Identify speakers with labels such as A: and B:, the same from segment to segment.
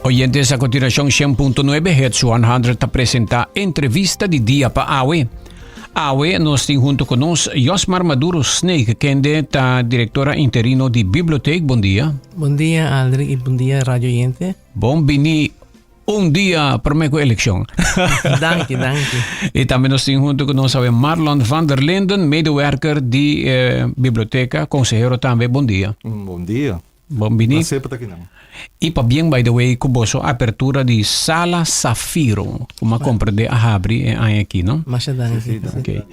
A: Oyentes, a continuación 100.9 Hz 100 te presenta Entrevista de Dia pa Awe. Awe nos tem junto conosco Yosmar Maduro Snake, que é diretora interino de Biblioteca. Bom dia.
B: Bom dia, Aldrich, e bom dia, Radio Oyente.
A: Bom bini dia para a eleição.
B: Dank je.
A: E também nós temos junto conosco Marlon van der Linden, medewerker de Biblioteca, consejero também. Bom dia.
C: Bom dia.
A: Bom bini. E para bem, by the way, kuboso apertura de Sala Safiro, uma compra de Ahabri aqui, não?
B: Mas
A: okay.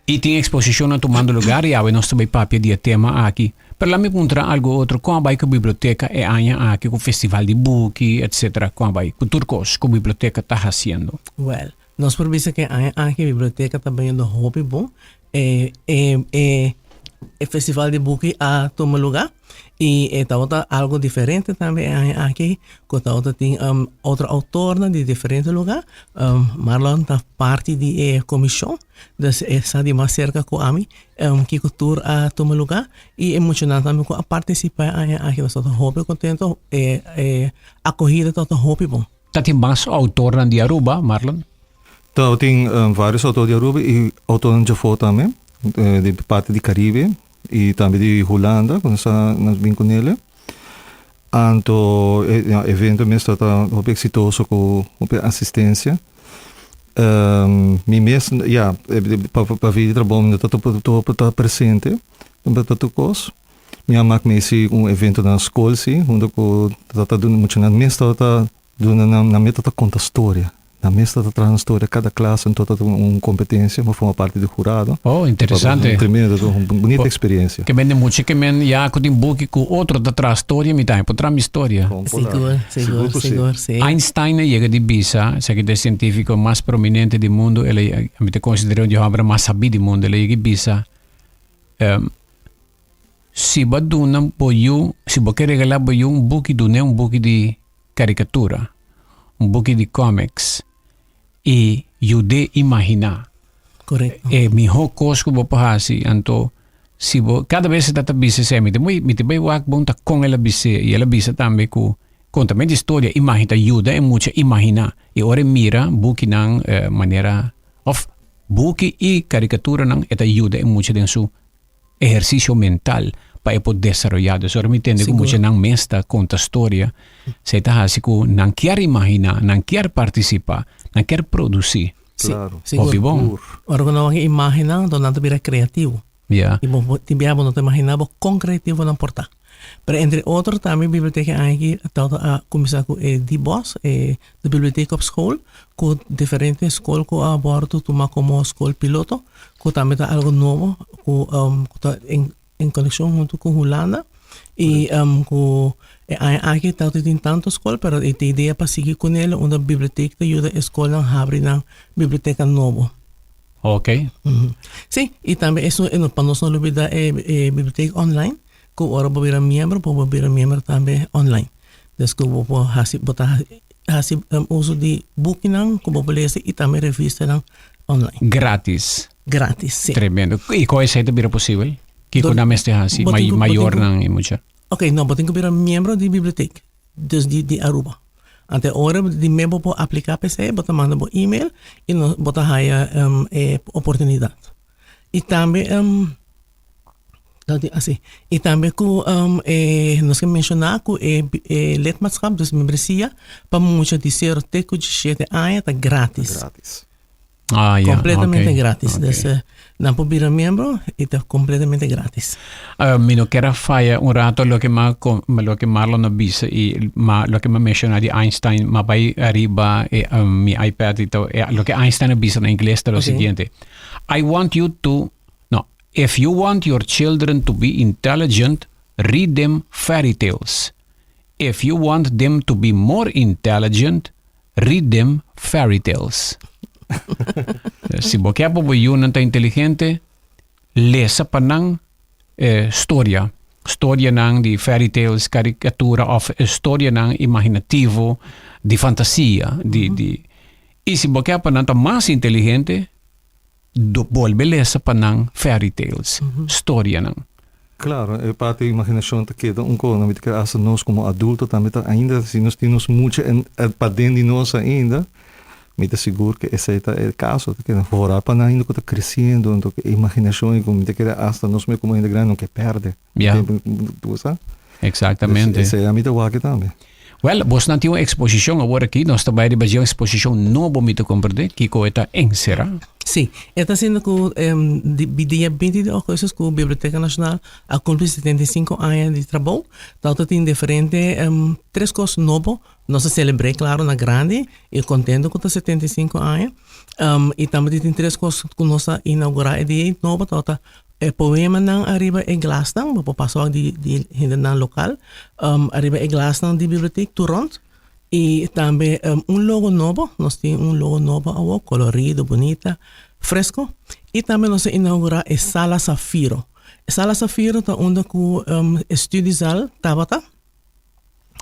A: E tem exposição tomando lugar e nós também papel de tema aqui. Per la me puntra algo outro, com a biblioteca é aqui com o festival de book, etc. Com a turcos que a biblioteca está fazendo.
B: Well, nós por vista que aqui a biblioteca está bem do hobby bom, o festival de book a toma lugar. E está algo diferente também aqui, que tem outro autor de diferente lugar. Marlon está parte da comissão, então está de mais cerca com a mim, que o tour a tomar lugar. E é emocionante também com a participar aqui, nós estamos muito contentes, acolhida, estamos muito bom.
A: Tem mais autor de Aruba, Marlon?
C: Então, tem vários autores de Aruba e autores de Jafó também, de parte do Caribe. E também de Holanda, quando nós vimos com ele. Então, o evento mesmo está muito exitoso com a assistência. Mim mesmo, para vir trabalhar, estou presente, para todos. Minha máquina é evento na escola, sim, onde está dando muito na mesa, está dando na meta da conta história. Na mesa está trazendo história, cada classe tem toda uma competência, mas forma parte do jurado.
A: Oh, interessante.
C: Uma bonita experiência.
A: Que bem muito que men já com book com outro da traz história, me dá, para história.
B: Seguro, sim.
A: Einstein chega de Bisa, se que é científico mais prominente do mundo, ele é considerado de obra mais sabida do mundo, ele chega de Bisa. Se baduna boiu, se você regalar boiu book do né book de caricatura, book de comics. E yude imaginar.
B: Correto.
A: E mi hokos ko bopahasi anto sibo cada vez está bise se mi te bai wak bon ta con ela bise e ela bise tambe ku conta me história imagina yuda e mucha imagina e ora mira buki nang manera of buki e caricatura nang eta yuda e mucha den su ejercicio mental para poder desarrollar. Eso me entiende que mucha nang mesta conta história se ta hasi ku nang quer imaginar, nang quer participar, nang quer produzir.
C: Claro.
A: Bom.
B: Ora quando nós imaginamos, nós não temos criativo.
A: Yeah.
B: E tibiamo não imaginamos com criativo não portar. Pero entre outros também a biblioteca aqui está começar com de boss da biblioteca op school com diferentes escolas que abordo tomar como escola piloto, que também está algo novo, que em conexão junto com Holanda e aqui está tem tanto escola, pero a ideia para seguir com ele uma biblioteca ajuda a escola a abrir uma biblioteca nova.
A: Ok.
B: Sim, e também isso para nós não olvidar biblioteca online, que agora vou virar membro também online. Então que vou botar uso de book que vou ler e também revista online.
A: Grátis,
B: sim.
A: Tremendo. E qual é a vida possível? Que com a mestre assim, maior não é muito.
B: Ok, não, tenho que virar membro de biblioteca, de Aruba. Até agora, de membro pode aplicar PC, pode mandar por e-mail e pode ganhar oportunidade. E também, e também nós queremos mencionar que lidmaatschap, dus membresia, para muitos de 0 até 7 anos, é grátis. Completamente grátis.
A: Okay.
B: Dus, não pode virar membro e está completamente grátis.
A: No quero falhar rato lo que Marlon no bisa e lo que me menciona de Einstein, ma vai arriba mi iPad e lo que Einstein bisa na inglês é o seguinte. If you want your children to be intelligent, read them fairy tales. If you want them to be more intelligent, read them fairy tales. Se você é bobo e não está inteligente, leça para não história não de fairy tales, caricatura, ou história não imaginativo, de fantasia, e se você é não está mais inteligente, volve leça para não fairy tales, história não.
C: Claro, é parte da imaginação que queda coisa, não que essa nós como adultos também ainda se nós temos muito para dentro de nós ainda, me te seguro que esse é o caso, que fora para ainda que está crescendo, então a imaginação e como te queda hasta nós mesmo como ainda grande não que perde.
A: Yeah.
C: Tu sabe?
A: Exactamente.
C: Esse é a minha waga também.
A: Well, vos não tinha uma exposição agora aqui, nós também de uma exposição nova me te compreender, que está em Serra.
B: Sim, está sendo que dia 20 de agosto que a Biblioteca Nacional a cumprir 75 anos de trabalho. Então, tem diferentes três coisas novas. Nós celebramos, claro, na grande e contente com os 75 anos. E também tem três coisas que nós inauguramos de novo. Então, poema nang arriba e glass nang mapapasok di hindi nang lokal arriba e glass nang di biblioteca Turont y también un logo nuevo nos tiene un logo nuevo awo colorido bonita fresco y también nos inaugura e sala Zafiro ta onda ku studiesal Tabata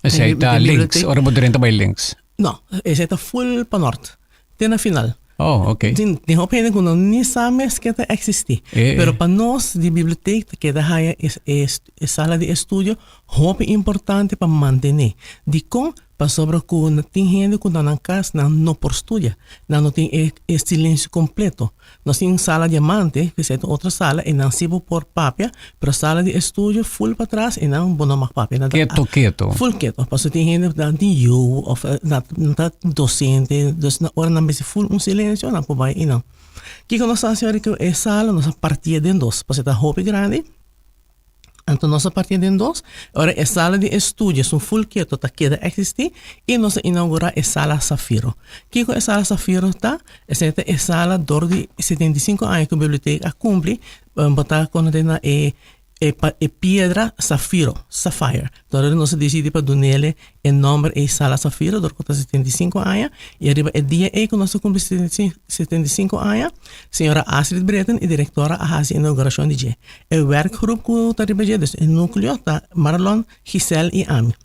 A: Ese está links, ahora vos dirán también links.
B: no ese está full pa norte tiene final.
A: Oh, ok.
B: Tem opinião que não sabe que existe. Pero para nós de biblioteca que da sala de estudio, é importante para manter. De com para sobre que tem gente que na casa não por estudia, não tem silêncio completo. Nós temos sala diamante, que é outra sala e não se por papel, pero sala de estudio full para trás e não bono mais papel.
A: Quieto.
B: Full quieto. Porque tem gente de eu ou na docente, dus na hora não me full silêncio, não pode ir não. Que nós fazemos que é sala, nós partimos de dois, porque está hobby grande. Então, nós partimos de dois. Agora, a sala de estudo é full quieto, está queda existir, e nós inauguramos a sala Zafiro. Que a sala Zafiro está? Essa é a sala de 75 anos que a biblioteca cumpre, botar quando tem pedra Zafiro, Sapphire. Então, nós decidimos para dar o nome de sala Zafiro, durante 75 anos, e arriba o dia que nós cumprimos 75 anos, senhora Astrid Breton e diretora a fazer a inauguração de dia. O werkgroep que está arriba dia, o núcleo está Marlon, Giselle e Ami.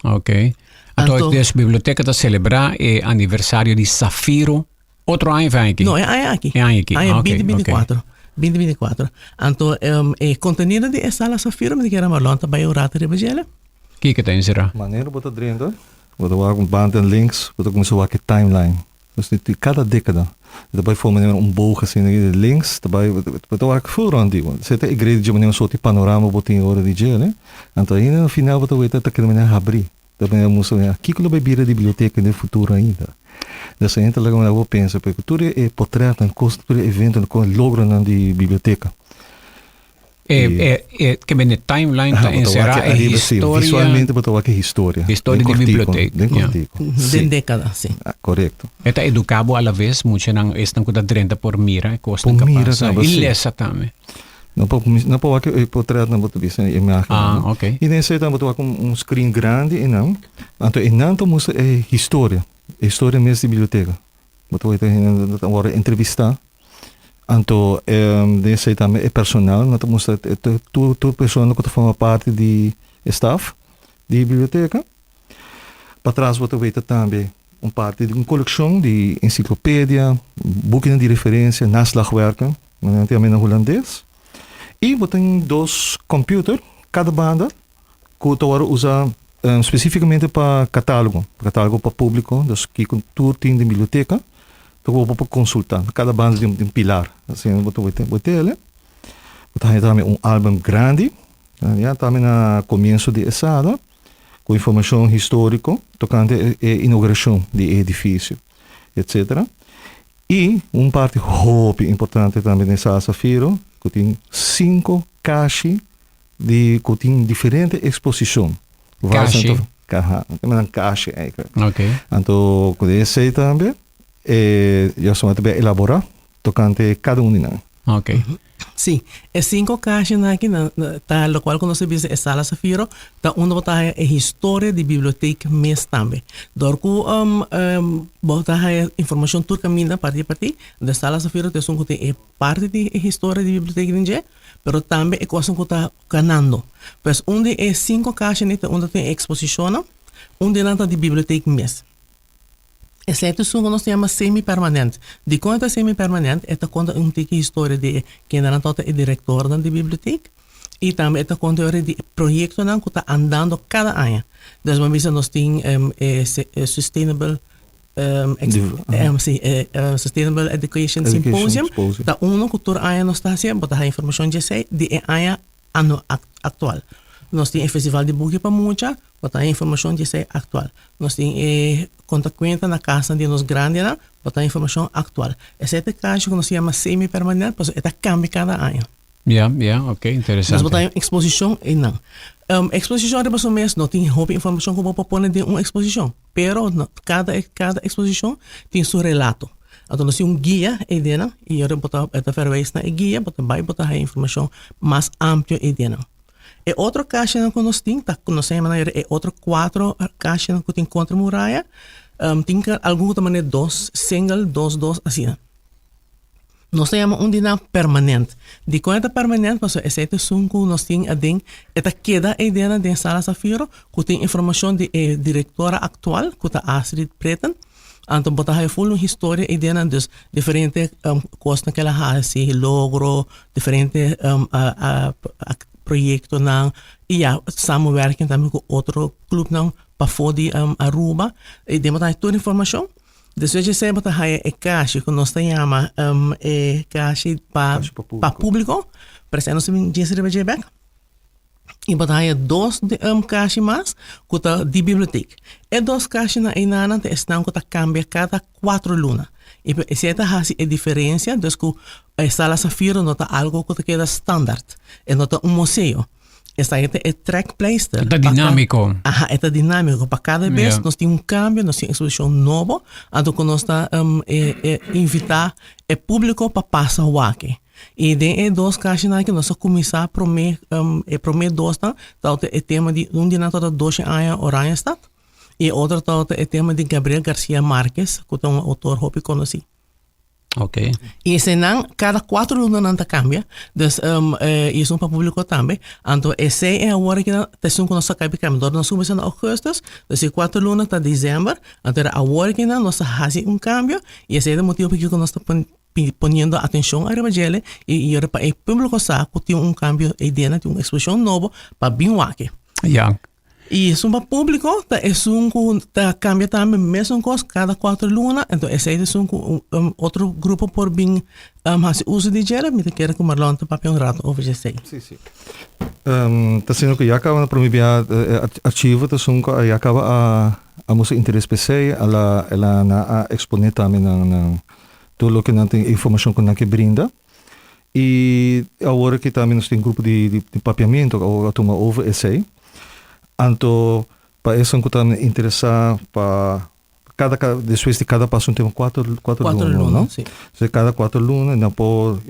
A: Ok. Então, a biblioteca está celebrar o aniversário de Zafiro. Outro ano vem aqui?
B: Não, é aqui.
A: É aqui.
B: É 2024. 2024. Então, o conteúdo de sala Zafiro, me quero Marlon, está bem o rato de Bagela.
A: Que tem será?
C: Maneiro botar dentro, botar um band de links, botar começar a timeline. Dus cada década. Daarbij voor me boog assim de links, daarbij botar full round die. Zet a igreja de maneira soort panorama botar em hora de dia, né? Então aí no final botar o eta que me abrir. Daarbij moest eu aqui que lo bebira de biblioteca no futuro ainda. Dus a gente lá como eu penso, porque tudo é portrait, custo tudo evento, com logra na de biblioteca.
A: Que vem timeline está encerrada a história.
C: Visualmente botar aqui história.
A: História de biblioteca.
B: De década, sim.
C: Correto.
A: Está educado a la vez, mucho não estão com 30 por mira, costam
C: capaz.
A: E lesa também.
C: Não pode que portrait não pode ver a imagem.
A: Ok.
C: E nesse também botar um screen grande e não. Então, e não mostra história. História mesmo de biblioteca. Botar agora entrevistar. Então, desse também é personal, não mostra tu pessoa que forma parte de staff de biblioteca. Para trás você vê também parte de uma coleção de enciclopédia, boeken de referência, naslagwerken, também na holandês. E você tem dois computers, cada banda, que você usa especificamente para catálogo para público, dus que tu tem de biblioteca. Então, eu vou consultar. Cada banda tem um pilar. Assim, eu vou ter ele. Vou ter também álbum grande. Também no começo de sala, com informação histórica, tocante a inauguração do edifício, etc. E parte muito importante também nessa sala Zafiro, que tem 5 caixas que tem diferente exposição. Caixa.
A: Ok.
C: Então, com esse também, eu sou também elaborar tocante cada de nós.
A: Ok.
B: Sim, é 5 caixas aqui, tá, lo qual quando você vê a sala Zafiro, tá onde botar a história de biblioteca mês também. Dorco botar a informação turca minda parte da sala Zafiro, tem som que é parte de história de biblioteca ninja, pero também é coisa que tá ganhando. Pois onde é 5 caixas neta onde tem exposição, onde não tá de biblioteca mês. Exceto isso que nós chamamos semi-permanente. De quando é semi-permanente, é quando tem história de quem era todo o diretor da biblioteca Y también está contando de proyectos que está andando cada año. Entonces, nos tiene Sustainable Sustainable Education Symposium. Está uno que todo año nos está haciendo, pero hay información ya sé de año actual. Nos tiene el Festival de Bugue para mucha, pero hay información ya sé actual. Nos tiene conta cuenta na casa de nos grandes, pero hay información actual. Ese caso que nos llama semi-permanente, pues está cambia cada año.
A: Ok, interesante.
B: Nós botamos exposição e não. Exposição de mês não tem roupa informação que eu vou pôr de uma exposição. Pero cada exposição tem seu relato. Então nós temos guia e dena e eu botar esta fervez na guia, botar a informação mais ampla e dena. E outro caixa que nós temos, tá conhecendo maneira é outro 4 caixas que tem contra muralha. Tem alguma maneira single, dos assim. Nós temos dinam permanente. De quando é permanente, mas esse sunco nós temos a den, esta queda é dentro da sala Safiro, que tem informação de diretora atual, que está Astrid Preten. Então, botar aí full história e dentro dos diferentes coisas que ela faz, logro, diferentes projetos não, e a samenwerking também com outro clube não, para fora Aruba, e demos aí toda a informação. Depois de ser botar aí caixa que nós chamamos caixa para público, para ser nós temos de back. E botar aí 2 caixas mais que tá de biblioteca. E 2 caixas na inana estão que tá cambia cada 4 lunas. E essa é a diferença, dus que a sala Safiro não tá algo que queda standard, é não tá museu. Esta é track placer.
A: Está dinâmico.
B: Está dinâmico. Para cada vez nós temos cambio, nós temos exposição nova, então nós está invitar o público para passar o aqui. E de 2 caixas que nós começar a prometer 2, então é tema de dia toda 12 anos Oranha Stad, e outro é tema de Gabriel Garcia Marques, que é autor hobby conhecido.
A: Ok.
B: E se não, cada 4 lunas não cambia, então isso para o público também. Então, esse é a hora que nós temos que cambiar. Nós começamos em agosto, então 4 lunas está dezembro, então a hora que nós fazemos cambio, e esse é o motivo porque nós estamos ponendo atenção ao Evangelho, e para o público sabe que tem cambio e dentro de uma exposição nova para bem aqui. E isso para o público, cambia também mesmo coisa cada 4 lunas. Então, esse é outro grupo por bem fazer uso de dinheiro. Me quero que o Marlon te pape rato over já sei.
C: Sim. Tá sendo que já acaba na proibir arquivo, tá sendo que já acaba a música interesse PC, ela na exponer também na tudo o que não tem informação que não que brinda. E agora que também nós tem grupo de papeamento, ou a turma over essay. Então, para isso que está me interessar para depois de cada passo tem 4 lunas, não?
B: Sim.
C: Se cada 4 lunas, não pode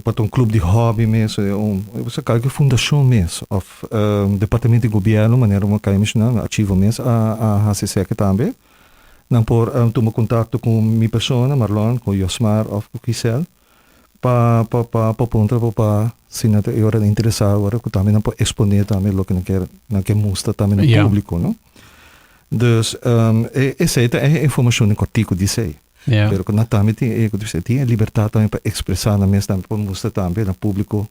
C: para um clube de hobby mesmo, você cai que fundação mesmo, departamento de governo, maneira uma cai mesmo, ativo mesmo a HCC também. Não por tomar contato com minha pessoa, Marlon, com Josmar ou com Giselle, para ponto para se não é hora de interessar agora que também não pode exponer também o que não quer mostrar também no público, não? Dus essa é a informação que eu digo disso aí. Pero que também tem a liberdade também para expressar na mesa também para mostrar também no público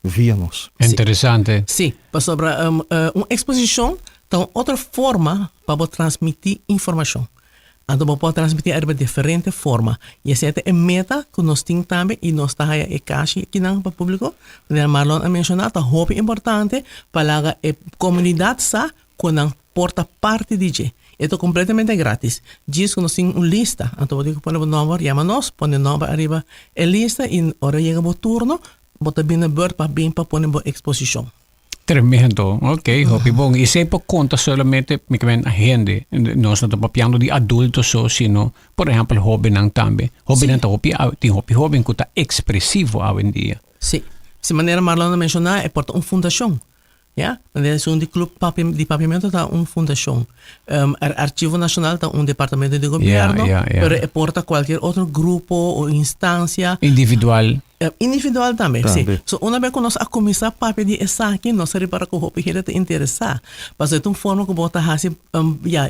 C: via nós.
A: Interessante.
B: Sim, sobre uma exposição, então outra forma para transmitir informação. Então, você pode transmitir de diferente forma. E essa é a meta que nós temos também, e nós estamos aí caixa aqui para o público. O Marlon a mencionado, é importante para a comunidade saber que não porta parte de isso. É completamente grátis. Diz que nós temos uma lista. Então, você pode pôr o número, chama-nos, põe o número arriba a lista, e na hora chega o turno, você bem na beurt para pôr a exposição.
A: Tremendo, ok, hopi bom. E se por conta solamente a gente, nós não estamos falando de adultos só, sino, por exemplo, hobby não também. Hobby não tem hobby que está expressivo hoje em dia.
B: Sim. De maneira Marlon mencionou, é por uma fundação. Ja? De clube de papiamento está uma fundação. Arquivo Nacional está um departamento de governo, mas é porta qualquer outro grupo ou instância.
A: Individual.
B: individual também, sim.
C: Também.
B: So, uma vez que nós a começar a papel de essa aqui, nós seria para que o hopi te interessar. Mas é uma forma que bota assim,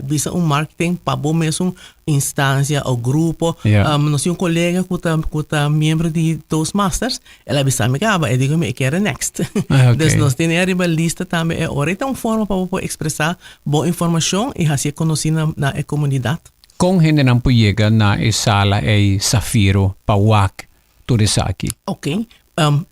B: visa marketing para bom mesmo instância ou grupo.
A: Yeah.
B: Nós temos colega que tá membro de Toastmasters, ela avisa me acaba, eu digo eu quero next.
A: Ah, ok.
B: Então nós temos a lista também, é ahorita uma forma para poder expressar boa informação e assim conhecer na comunidade.
A: Kung hindi nang puyega na isala ay Safiro, Pawak, Turisaki.
B: Ok.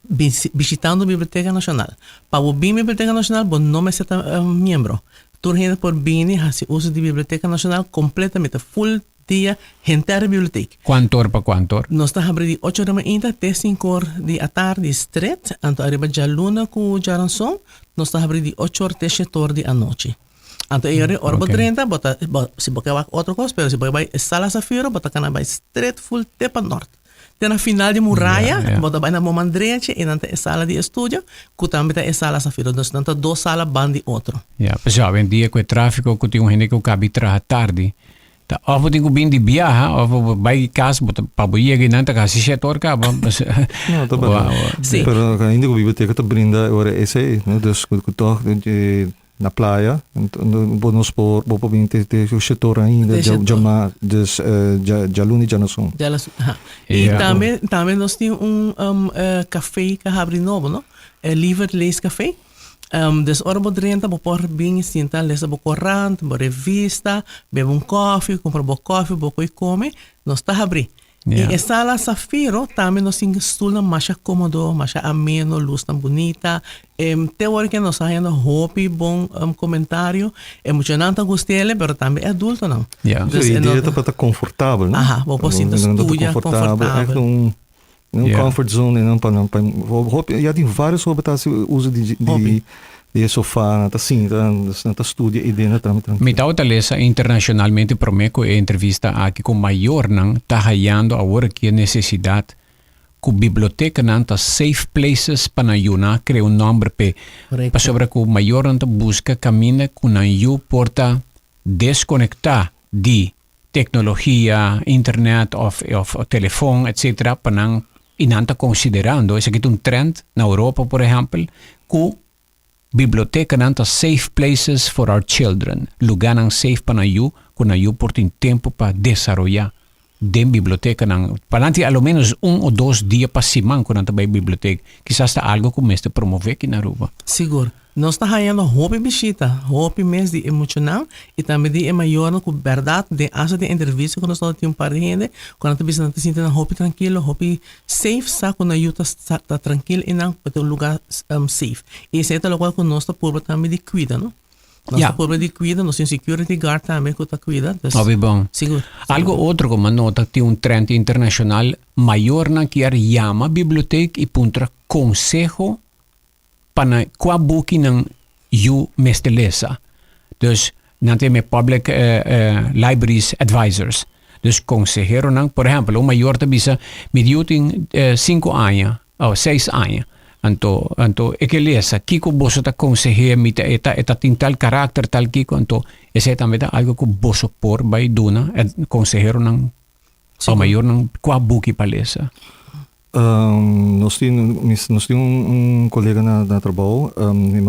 B: Visitando a Biblioteca Nacional. Para o BIM Biblioteca Nacional, bom nome é membro. Tur gente por BIM, hace uso de Biblioteca Nacional completamente, full dia, entire biblioteca.
A: Quantor pa quantor?
B: Nós estamos abrindo de 8 da manhã até 5 horas da tarde, straight. Então, arriba de luna com o Jaranson, nós estamos abrindo de 8 horas até 7 horas da noite. Então, hora
A: ok.
B: 30, se você vai outra coisa, mas se você vai Sala Safiro, bota cana vai straight full até para norte. Tem na final de muralha,
A: Yeah.
B: bota vai na Momandrete e na sala de estúdio, que também tem Sala Safiro. Então, tem duas salas band de outro.
A: Ja, pessoal, em dia com o tráfico, que tem gente que cabe trabalhar tarde. Tá, of tem que vir de viaja, of vai casa, para boia que não tá casa, se setor acaba.
C: Não, tá bom.
B: Sim.
C: Pero ainda que a biblioteca te brinda agora esse aí, né? Dus na praia, bonus por o setor ainda, já luni já não são.
B: E
A: Yeah.
B: também nós temos café que abre novo, não? Liver Lees Café. Dus ora bodrenta, bo por bem sinta, lesa bo corrant, bo revista, bebe coffee, compra bo coffee, bo coi come, nós tá abri.
A: Yeah.
B: E sala Safiro também nós temos stool mais cômodo, mais ameno, luz tão bonita. Teórica nós fazendo hopi, bom comentário, emocionante gostele, pero também é adulto não.
A: Ja.
C: Dus a ideia é para estar confortável, né?
B: Aha, bo po sinta studia confortável.
C: É
A: Yeah.
C: comfort zone, não para já tem vários roupas uso de sofá, assim, na estúdio e dentro também.
A: Mi talesa internacionalmente promeco e entrevista aqui com maior não tá rayando agora que a necessidade que a biblioteca não tá safe places para ayunar criar nome para sobre que o maior não busca caminho que não you porta desconectar de tecnologia, internet of telefone, etc. para não e não tá considerando esse aqui é trend na Europa, por exemplo, que biblioteca nanta safe places for our children. Lugar nang safe para you, kuna you por tem tempo para desarrollar. Den biblioteca nang, para ao menos 1 ou 2 dias para semana quando nanta vai biblioteca. Quizás está algo que mestre promover aqui na Aruba.
B: Seguro. Nós está ganhando hopi visita, hopi mês de emocional e também de maior com verdade de asa de entrevista quando nós temos um par de gente, quando nós estamos sentindo hopi tranquilo, hopi safe, sa quando eu tá tranquilo e não para um lugar safe. E esse é o lugar que nós está por também de cuida, não? Nós está por de cuida, nós temos security guard também que está cuida.
A: Óbvio bom.
B: Seguro.
A: Algo outro como nota tem trend internacional maior na que chama biblioteca e puntra consejo para qua book ng you mestelesa. Dus nante me public libraries advisors. Dus consejero nang, por ejemplo, o mayor te bisa mediuting 5 años o 6 años. Anto ekelesa kiko boso ta consejer mita eta tin tal karakter tal kiko anto ese también algo ko boso por by duna consejero nang o mayor nang qua book palesa.
C: Nós temos colega na trabalho,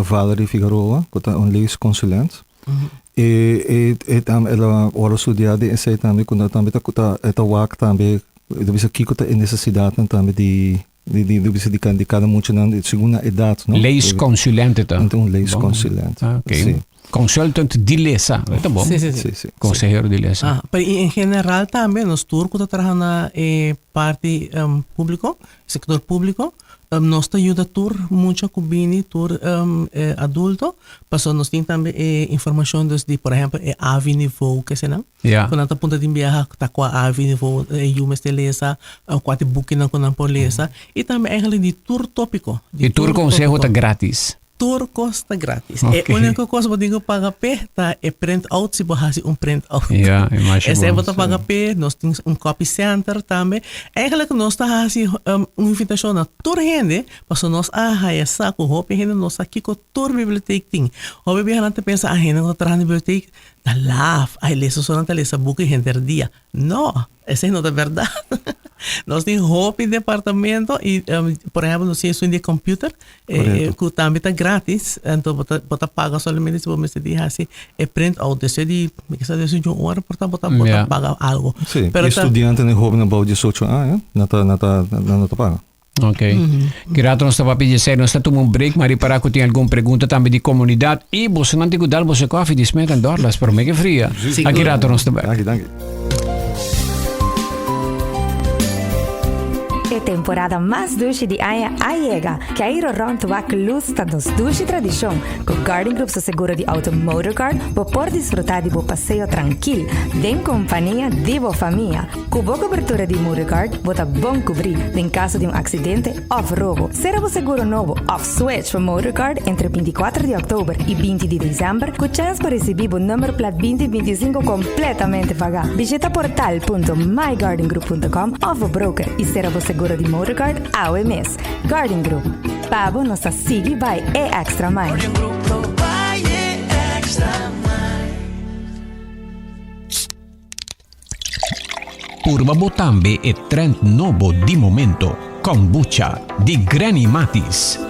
C: Valerie Figueroa, que é leesconsulent. E ela ora estudada e sei também quando também tá work também, deve ser que tá necessidade também de cada muito na segunda idade, não?
A: Leesconsulente tá.
C: Então leesconsulent.
A: Okay.
C: Sim.
A: Consultant de lesa, tá bom?
B: Sim.
A: Consejero de lesa.
B: Pero em geral também, nós turcos trabalhamos na parte público, sector público, nós ajuda muito com bini adulto, mas nós temos também informação de, por exemplo, AVI nível, que se não?
A: Yeah.
B: Quando a ponta de viajar, tá com a AVI nível, yumes de lesa, quatro booking na quando por lesa, e também é de tour tópico.
A: E tour consejo tá grátis.
B: Tour costa grátis.
A: Okay.
B: A única coisa que eu digo pagar pé tá é print out se você print out.
A: Yeah, imagino.
B: Esse é você pagar pé, nós temos copy center também. Eigenlijk nós tá assim uma invitação a toda gente, para nós essa com hope gente nós aqui com toda biblioteca tem. Hope bem gente pensa a gente não trabalha na biblioteca, tá lá, aí lê só não tá lê essa book gente dia. Não. Esa es no de verdad. Nós temos hobby departamento e, por exemplo, no ciência de computer, que também está grátis, então você paga somente se você diz assim, print out, decide, que sabe de uma hora, portanto você paga algo.
C: Sim, pero estudante no hobby no balde 18 anos, não tá paga.
A: Ok. Grato nós estava pedindo, nós estamos um break, mas para que tem alguma pergunta também de comunidade e você não tem que dar você coffee de Smith & Dorlas, por mega fria. Aqui grato nós estamos.
C: Danke.
D: É temporada mais doce de Aya llega, que aí ronto vai lusta dos doce tradição. Com Garden Group, seu seguro de auto Motorcard, vou por desfrutar de bom passeio tranquilo, em companhia de boa família. Com boa cobertura de Motorcard, vou tá bom cobrir em caso de acidente ou roubo. Será o seguro novo off switch para Motorcard entre 24 de outubro e 20 de dezembro, com chance para receber o número plat 2025 completamente pagado. Visita portal.mygardengroup.com ou broker e será o seguro de Motorcard ao mês. Garden Group. Pabo nossa sigue by Extra Mile.
A: Purba Botambe é trend novo de momento. Kombucha de Granny Matis.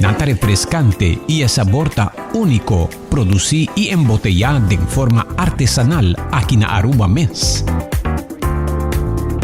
A: Nata refrescante y el sabor ta único, producido y embotellado de forma artesanal aquí en Aruba Mes.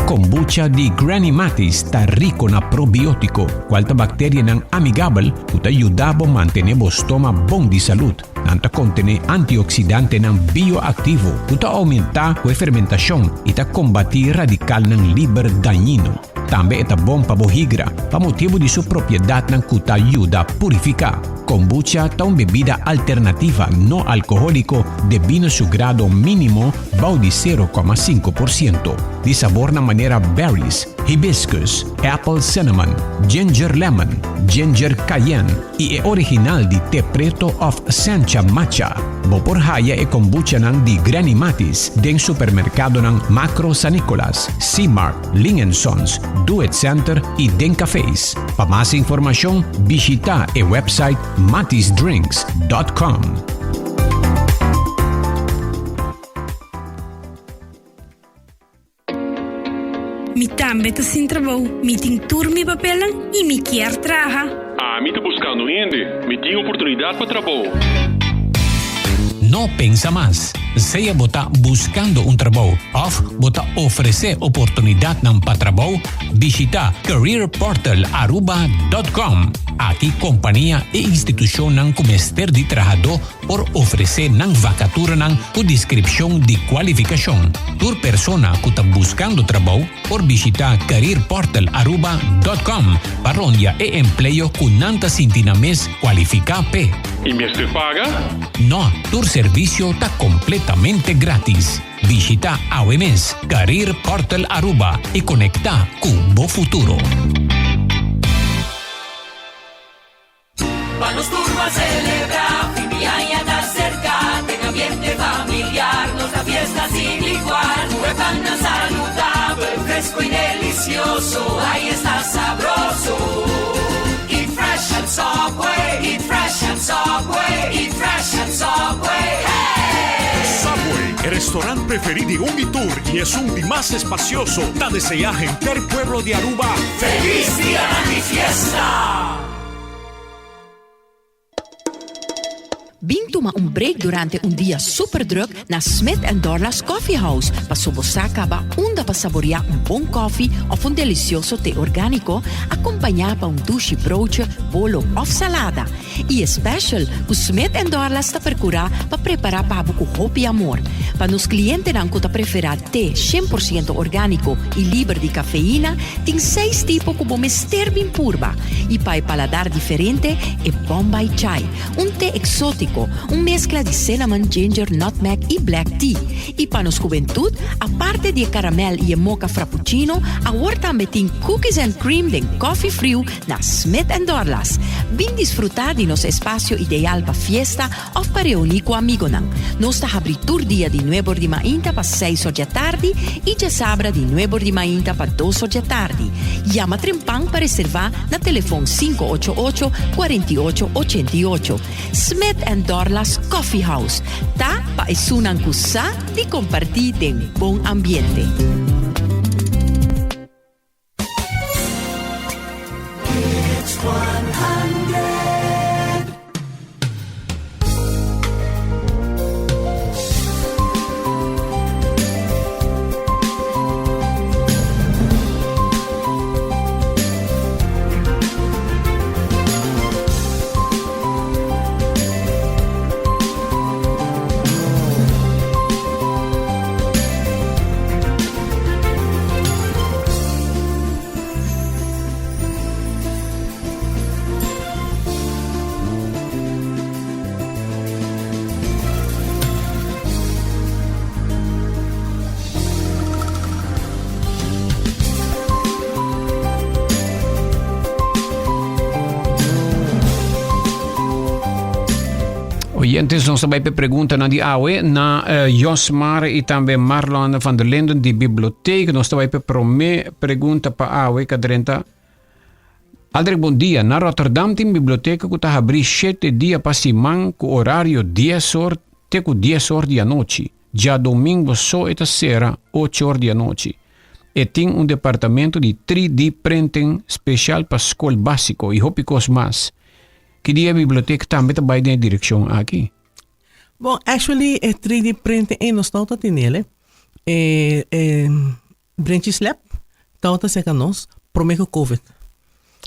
A: Kombucha di Granny Matis está rico na probiótico, cualta bacteria nan amigable, que ayuda a mantener o estómago bom de salud. Nanta contiene antioxidante nan bioactivo, que aumenta a fermentación y ta combatir radical nan liber dañino. También es bom para bohigra, para motivo de su propiedad nan que ayuda a purificar. Kombucha es una bebida alternativa no alcohólico de vino su grado mínimo de 0,5%. De sabor na manera berries, hibiscus, apple cinnamon, ginger lemon, ginger cayenne y es original de té preto of Sancha Matcha. Por haya e kombucha ng di Granny Matis den supermercado ng Macro San Nicolas, C-Mart, Ling & Sons, Do It Center y Den Cafés. Para más información, visita el website matisdrinks.com.
E: Mi tambe ta sin trabajo, mi ting turmi papelan y mi quer traja.
F: Mi tá buscando gente, me tinha oportunidade para trabalho.
A: No pensa más. Sea bota buscando un trabajo o bota ofrecer oportunidad ng patrabaho, visita careerportalaruba.com. Aquí compañía e institución ng kumester di trabajador por ofrecer ng vakatura ng o descripción de cualificación. Tur persona que está buscando trabajo por visita careerportalaruba.com para onde e empleo con nanta sintinames cualifica P.
F: E me te paga?
A: No, tu servicio está completamente gratis. Visita AWMS Career Portal Aruba y conecta con Bo Futuro.
G: Vamos turbo a celebrar, Fimiaya está cerca, en ambiente familiar, nuestra fiesta sin igual, huevana saludable, fresco y delicioso, ahí está sabroso. Eat fresh and Subway, eat fresh and Subway, eat fresh and Subway, hey!
H: Subway, el restaurante preferido de Unitour y es un más espacioso. Te desea gente del pueblo de Aruba.
G: ¡Feliz día de mi fiesta!
I: Bintuma break durante dia super druk na Smith & Dorlas Coffee House para sobosaka ba unda para saborear bom coffee of delicioso té orgánico acompanhado para douche broodje, bolo of salada. E special, o Smith & Dorlas está procurando para preparar para com hope e amor. Para nos clientes que tá preferir té 100% orgânico e livre de cafeína, tem 6 tipos como mister bem purba. E para paladar diferente, é Bombay Chai, té exótico, mezcla de cinnamon, ginger, nutmeg e black tea. E para nos juventud, aparte de caramel e mocha frappuccino, agora também tem cookies and cream de coffee frio na Smith & Dorlas. Vem desfrutar de nosso espaço ideal para fiesta ou para reunir com amigos. Nós está abrindo dia de 9 de manhã para 6 da tarde e de sábado de 9 de manhã para 2 da tarde. Llama Trempang para reservar na telefone 588-4888. Smith & and Dorlas Coffee House. Ta paisunan kusa di compartir den bom ambiente.
G: It's 100.
A: Oyentes, nos vai pergunta na di awe na Josmar e também Marlon van der Linden di biblioteca. Nos vai pergunta pa awe kadrenta. Aldrich, bom dia. Na Rotterdam tem biblioteca que tá abrir 7 dias para semana com horário 10 horas até 10 horas da noite. Já domingo só eta sera 8 horas da noite. E tem departamento de 3D printing especial para escola básico e hopicos mais. Que dia a biblioteca também vai na direção aqui?
B: Bom, actually, 3D printing é nos tauta tinele. Branches lab, tauta seca nos, prometo COVID.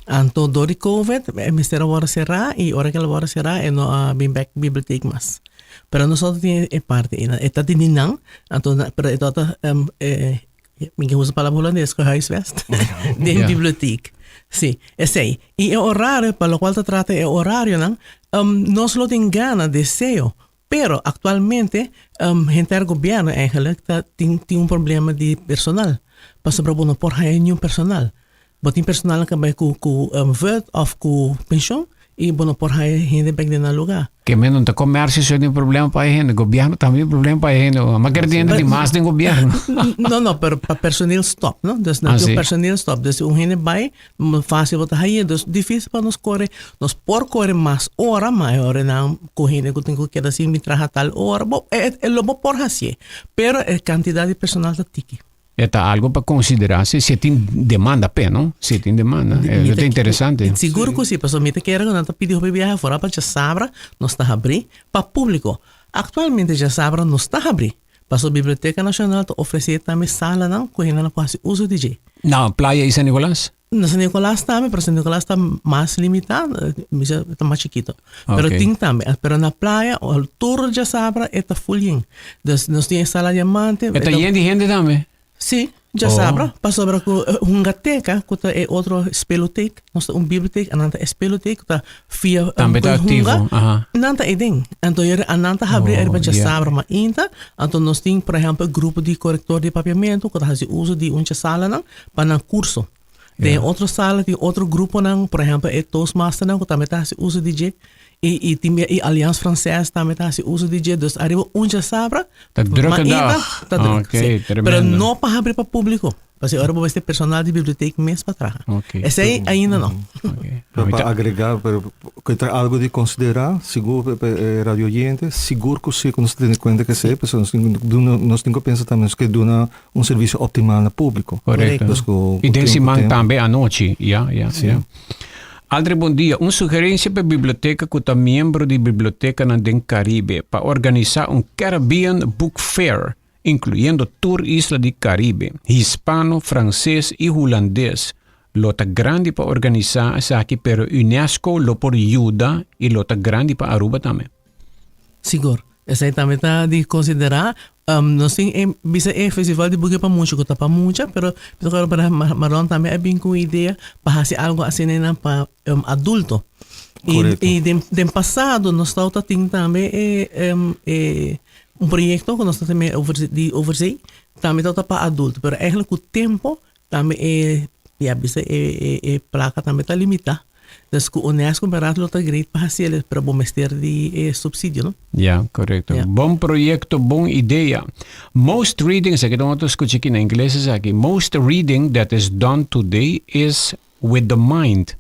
B: Anto dori COVID, mistera hora será e hora que ela hora será e no bem back biblioteca mas. Pero nosotros tiene parte, está tininang, anto pero tauta minha usa palavra holandês que huisvest de biblioteca. Sí, es ahí. Y el horario para lo cual se trata el horario, no solo tiene ganas, deseo, pero actualmente gente del gobierno tiene un problema de personal. Para bueno, por hay un personal. Pero tiene personal que va con vert of con pensión y bueno, por hay gente que en el lugar.
A: Que menos de comercio es un problema para gente, el gobierno también es un problema para gente. Más que de más del gobierno.
B: No, pero para personal stop, ¿no? Dus natuurlijk personal stop. Dus un gente vai, fácil botar aí, dus difícil para nos correr, nos por correr más hora, maior não correndo que tenho que assim me trazer tal hora. Bom, lo vou por assim. Pero a quantidade de personal da tiki.
A: É algo para considerar se tem demanda pé, não? Se tem demanda, é interessante.
B: Seguro que sim, pessoal, me te quer que não tá pedindo para viajar fora para já sabra, não está abrir para público. Atualmente já sabra não está abrir. Para a Biblioteca Nacional te oferecer também sala não, que não pode uso de G.
A: Na praia em São Nicolás?
B: Na São Nicolás também, pero São Nicolás está mais limitado, está mais chiquito. Pero tem também, pero na praia, o tour já sabra está full. Dus nós temos sala diamante.
A: Está gente também?
B: Sim, já sabra. Passou para uma gateca, que é outro espeloteca, nós temos uma biblioteca, ananta espeloteca, que via
A: também está ativo.
B: Nanta é ding. Então, ananta abre erba já sabra, mas ainda, então nós temos, por exemplo, grupo de corretor de papiamento, que faz uso de uma sala para um curso. Tem outra sala, tem outro grupo, por exemplo, é Toastmaster, que também faz uso de G. E Aliança Francesa também faz uso de G. Dus arriba já sabra,
A: mas ainda
B: está druk. Pero não para abrir para público. Porque agora vai ter personal de biblioteca mesmo para trás. Esse aí ainda não.
C: Para agregar, para algo de considerar, seguro radio oyente, seguro que você nos tem conta que sei, nós temos que pensar também que dá serviço optimal no público.
A: Correto. E tem se man também à noite, Aldrich, bom dia. Uma sugerência para a biblioteca que está membro da biblioteca na Den Caribe para organizar Caribbean Book Fair, incluindo tour Isla do Caribe, hispano, francês e holandês. Lota grande para organizar isso aqui, pero UNESCO lo por ajuda e lota grande para Aruba também.
B: Seguro. Essa aí também está de considerar. Nós temos festival de bugue para muito, que está para muito, pero para Marlon também é bem com ideia para fazer algo assim para adulto. E de passado, nós estamos também projeto que nós também overzee, também está para adulto, pero eigenlijk o tempo também placa também está limitada. Dus que UNESCO barato está great para fazer para bom mestre de subsídio, não?
A: Ja, correto. Bom projeto, bom ideia. Most reading, sei que não estou escutando aqui na inglês, aqui. Most reading that is done today is with the mind.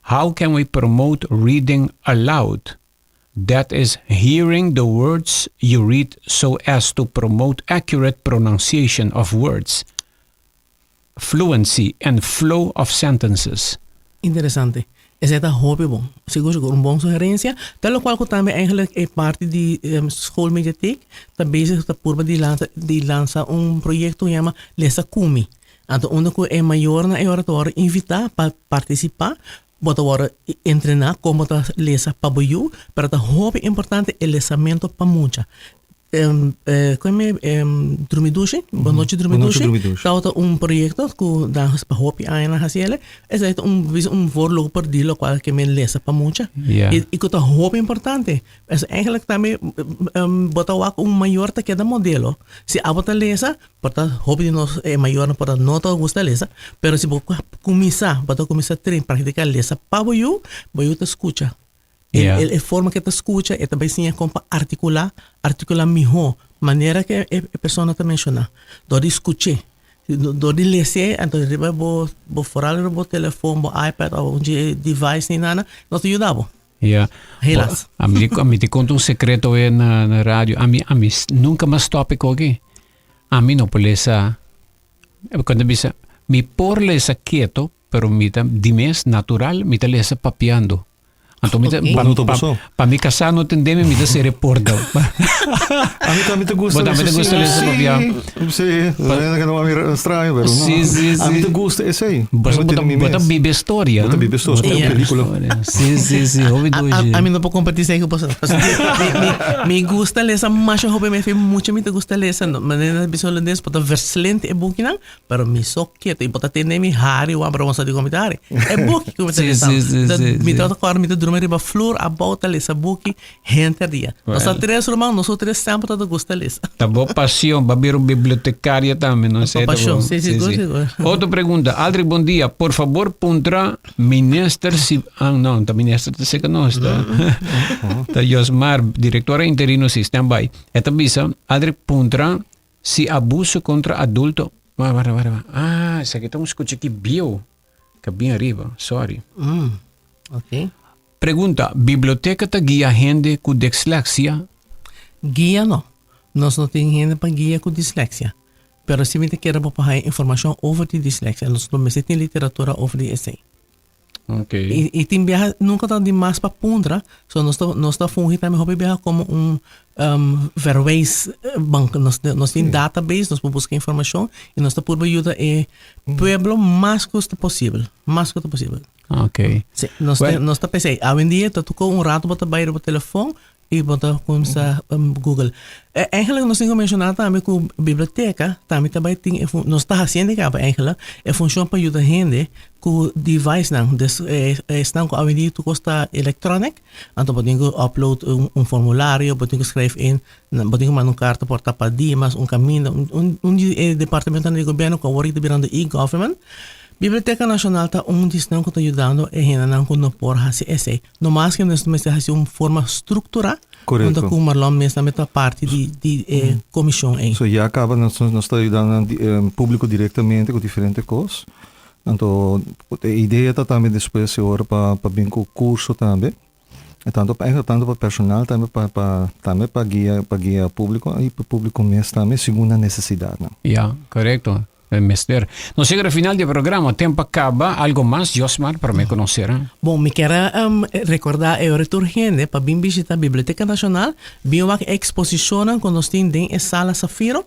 A: How can we promote reading aloud? That is hearing the words you read so as to promote accurate pronunciation of words, fluency, and flow of sentences.
B: Interessante. Essa é a hobby bom. Seguro uma boa sugerência. Tal qual que também eigenlijk é parte de schoolmediatheek. Tá bezig tá por de lançar projeto que chama Lesa Kumi. Então, onde é maior na oratória invitar para participar, bota agora treinar como tá lesa para boiú, para tá hobby importante é lesamento para muita. Como é Drumiduche, boa noite Drumiduche. Tá projeto que dá para hobby aí na Haciele. Esse é voorloper die qual que me lesa para muita. E que tá hobby importante. É eigenlijk também bota o maior tá que da modelo. Se a bota lesa, para hobby nós é maior para não tá gosta lesa, pero se começar a treinar praticar lesa para boiú te escuta. A forma que te escucha é também sim como articular melhor, maneira que a pessoa te menciona. Do de escutar, do de ler, então vou falar no telefone, no iPad ou device nem nada, não te ajudava. Relax.
A: A mim te conto secreto na rádio. A mim nunca mais tópico aqui. A mim não pode ler. Quando me por ler quieto, pero me de mes natural me te ler papiando. Então, para me casar não tem me de ser reporta.
C: A mim também te gusta.
A: Também te gusta ler papiar.
C: Sim, não é estranho, pero
A: sim.
C: A mim te gusta esse aí.
A: Bota bibe história.
C: Bota bibe história, é película.
A: Sim.
B: A mim não pode competir sem que eu possa. Me gusta ler essa macho hobby me fez muito me gusta ler essa maneira de holandês para verslente é book não, pero me só quieto e bota ter nem me hari ou abra uma de comentário. É book que me tá me trata com me tá riba flor a volta lesa buki gente dia. Nós três irmãos, nós três sempre todos gostam lesa.
A: Tá boa paixão, babir bibliotecária também, não sei.
B: Paixão, sim.
A: Outra pergunta, Aldrich, bom dia. Por favor, pondrá minister se não, tá minister te seca nós, tá? Tá Josmar, diretora interino se standby. Esta bisa, Aldrich pondrá se abuso contra adulto. Isso aqui estamos escutando aqui bio, que bem arriba, sorry.
B: Ok.
A: Pergunta, biblioteca te guia gente com dislexia?
B: Guia não. Nós não temos gente para guia com dislexia. Pero se me quer para informação sobre dislexia, nós temos literatura sobre isso.
A: Ok.
B: E tem viaja nunca tá demais para pondra, so nós tá fungindo também hobby viaja como verweis banco, nós tem database, nós podemos buscar informação e nós tá por ajuda pueblo mais custo possível.
A: Ok.
B: Sim, nós tá pensei, hoje em dia tá tocou rato bota bair o telefone e bota começar Google. Eigenlijk nós temos mencionado também que a biblioteca também tem nós está fazendo que eigenlijk funciona para ajudar gente com device não, estão com hoje em dia tu custa electronic, então pode upload formulário, pode escrever pode mandar uma carta por tapadia, mas caminho, departamento do governo que agora está virando e-government. Biblioteca Nacional está distante que está ajudando a gente não com por fazer esse. No mais que nós temos que fazer uma forma estruturada, onde o Marlon mesmo está parte de comissão.
C: So, já acaba nós está ajudando o público diretamente com diferentes coisas. Então, a ideia está também depois agora para bem com o curso também. Tanto para personal, também para guiar público e para o público mesmo também, segundo a necessidade.
A: Correto. Mister. Nos chega ao final do programa, o tempo acaba. Algo mais, Josmar, para me conhecer?
B: Bom, me quero recordar o retorno gente para vir visitar a Biblioteca Nacional. Vim uma exposição que nós temos em Sala Safiro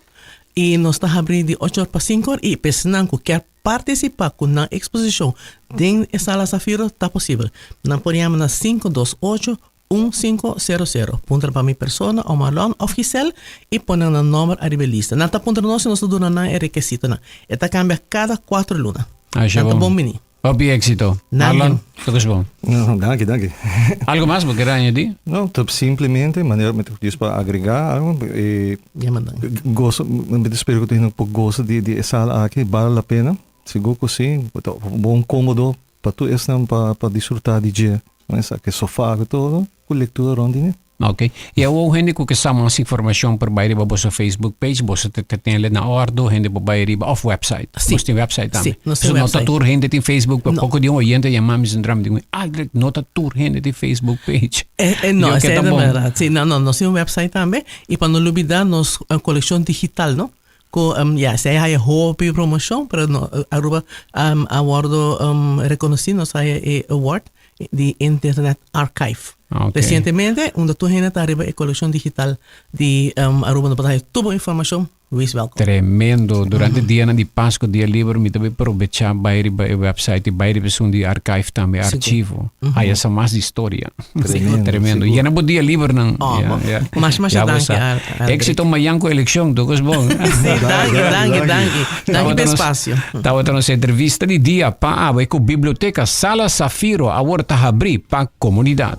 B: e nós estamos abrindo de 8 para 5 e pessoas que querem participar com a exposição em Sala Safiro está possível. Nós podemos na 528 1500. Punta para minha persona ou Marlon oficial e põe o número à lista. Não está punta nós não dona não é requisito não. Esta cambia cada 4 lunas. Não bom mini.
A: Obi éxito. Marlon, tudo bom.
C: Danke.
A: Algo mais que quer añadir?
C: Não, simplesmente maneira para agregar algo e gosto, espero que tenha gosto de sala aqui, vale a pena. Seguro que sim, bom cômodo para tu para desfrutar de dia. Mas que sofá e tudo, com leitura rondinha.
A: Ok. E o hindi ko kasama mas informasyon per bayari ba sa Facebook page, bosa tetenle na ordo, hindi ba bayari ba off website.
B: Sì.
A: Bosta yung website tami.
B: Sì, no
A: So
B: website.
A: nota tour hindi tin Facebook, pa
B: No.
A: poco di yung oyente yung mami sindram di nota tour hindi tin Facebook page.
B: No,
A: Yo,
B: esa
A: que
B: es la
A: tambong.
B: verdad. Sí, no, sí, un website también. Y para no olvidar, nos colección digital, ¿no? Ya, se hay hobby promoción, pero no, aruba, awardo reconocido, hay award de Internet Archive.
A: Okay.
B: Recientemente, un tu gente arriba en colección digital de aruba no patahay tubo información, wees welcome.
A: Tremendo. Durante dia na di Pasko, dia libre, mi tabi aprovechar bayari ba yung website, bayari ba di archive tami, archivo. Haya sa mas historia. Tremendo. Yan na po dia libre ng...
B: Mas
A: Yabos,
B: danke.
A: Éxito mayang ko eleksyon, Dukos Bong.
B: Sí, danke. Danke per espacio.
A: Tawa tanong sa entrevista ni Dia Paaway ko Biblioteca Sala Safiro, awar tahabri pa komunidad.